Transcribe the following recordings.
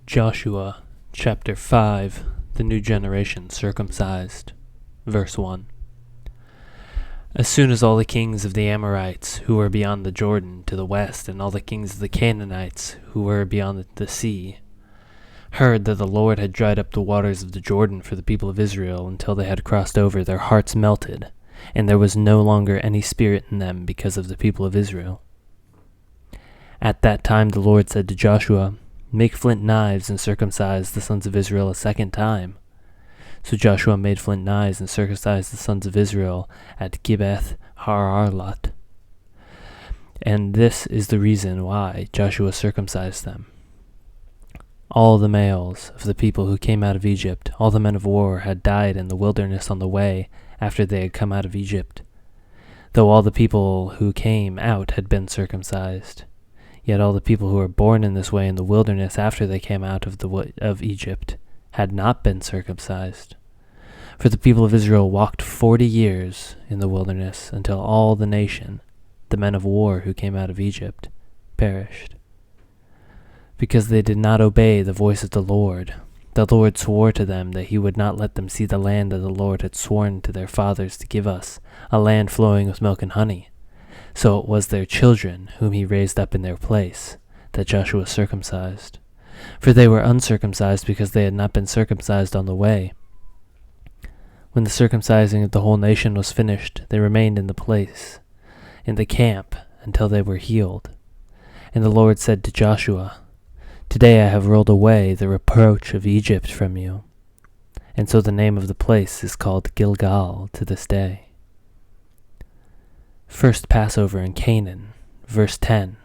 Joshua, chapter 5, the new generation circumcised. Verse 1. As soon as all the kings of the Amorites, who were beyond the Jordan to the west, and all the kings of the Canaanites, who were beyond the sea, heard that the Lord had dried up the waters of the Jordan for the people of Israel until they had crossed over, their hearts melted, and there was no longer any spirit in them because of the people of Israel. At that time the Lord said to Joshua, "Make flint knives and circumcise the sons of Israel a second time." So Joshua made flint knives and circumcised the sons of Israel at Gibeath Hararlot. And this is the reason why Joshua circumcised them. All the males of the people who came out of Egypt, all the men of war, had died in the wilderness on the way after they had come out of Egypt, though all the people who came out had been circumcised. Yet all the people who were born in this way in the wilderness after they came out of Egypt had not been circumcised. For the people of Israel walked 40 years in the wilderness until all the nation, the men of war who came out of Egypt, perished. Because they did not obey the voice of the Lord swore to them that he would not let them see the land that the Lord had sworn to their fathers to give us, a land flowing with milk and honey. So it was their children, whom he raised up in their place, that Joshua circumcised. For they were uncircumcised because they had not been circumcised on the way. When the circumcising of the whole nation was finished, they remained in the place, in the camp, until they were healed. And the Lord said to Joshua, "Today I have rolled away the reproach of Egypt from you." And so the name of the place is called Gilgal to this day. First Passover in Canaan, verse 10.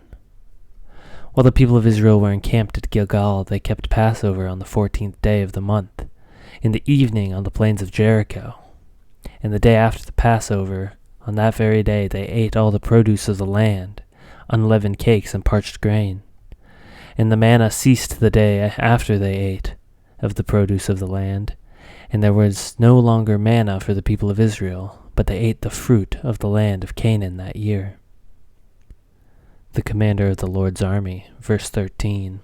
While the people of Israel were encamped at Gilgal, they kept Passover on the 14th day of the month, in the evening on the plains of Jericho. And the day after the Passover, on that very day, they ate all the produce of the land, unleavened cakes and parched grain. And the manna ceased the day after they ate of the produce of the land, and there was no longer manna for the people of Israel, but they ate the fruit of the land of Canaan that year. The commander of the Lord's army, verse 13.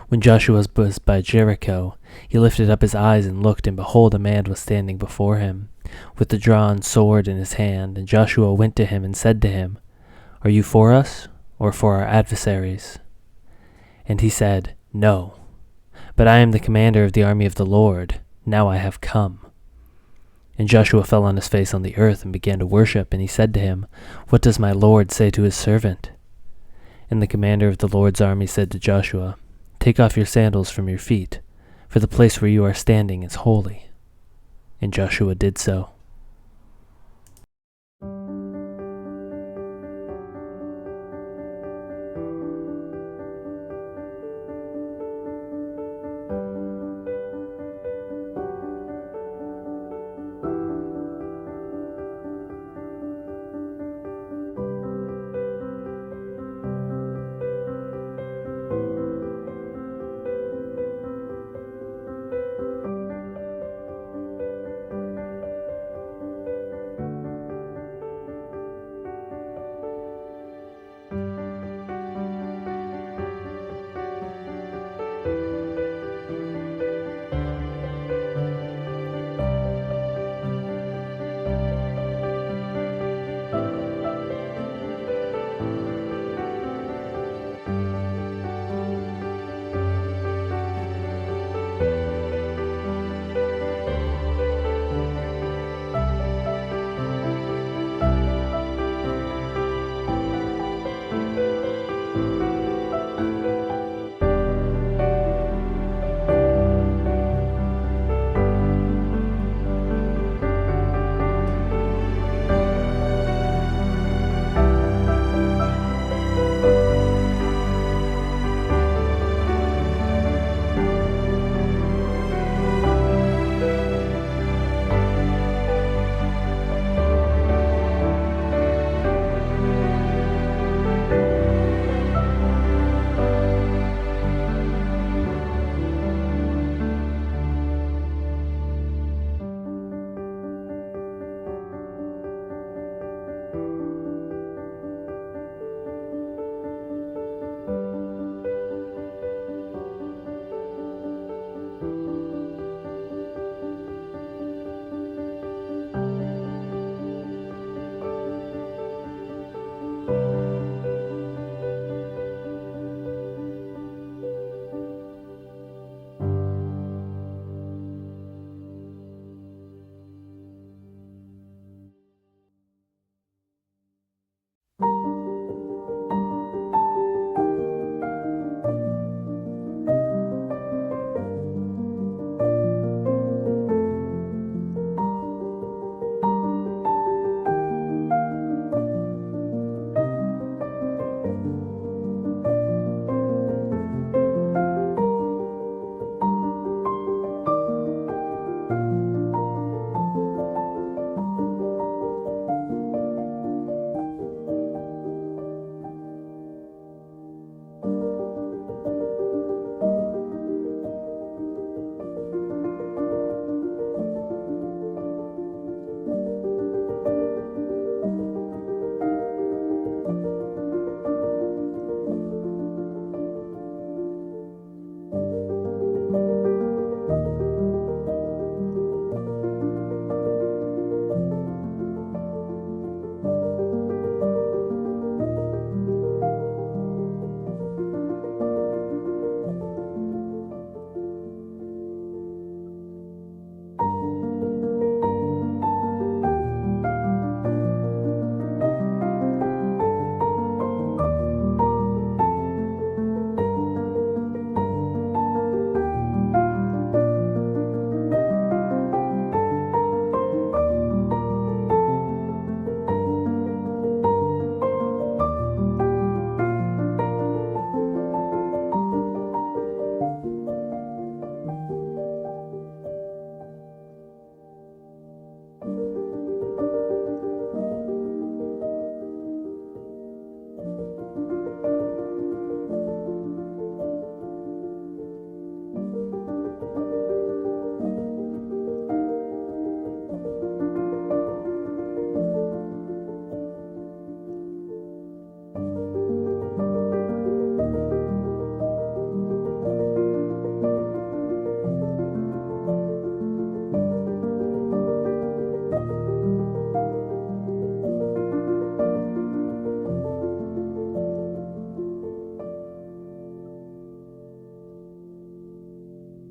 When Joshua was by Jericho, he lifted up his eyes and looked, and behold, a man was standing before him, with the drawn sword in his hand. And Joshua went to him and said to him, "Are you for us, or for our adversaries?" And he said, "No, but I am the commander of the army of the Lord. Now I have come." And Joshua fell on his face on the earth and began to worship, and he said to him, "What does my Lord say to his servant?" And the commander of the Lord's army said to Joshua, "Take off your sandals from your feet, for the place where you are standing is holy." And Joshua did so.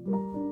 you.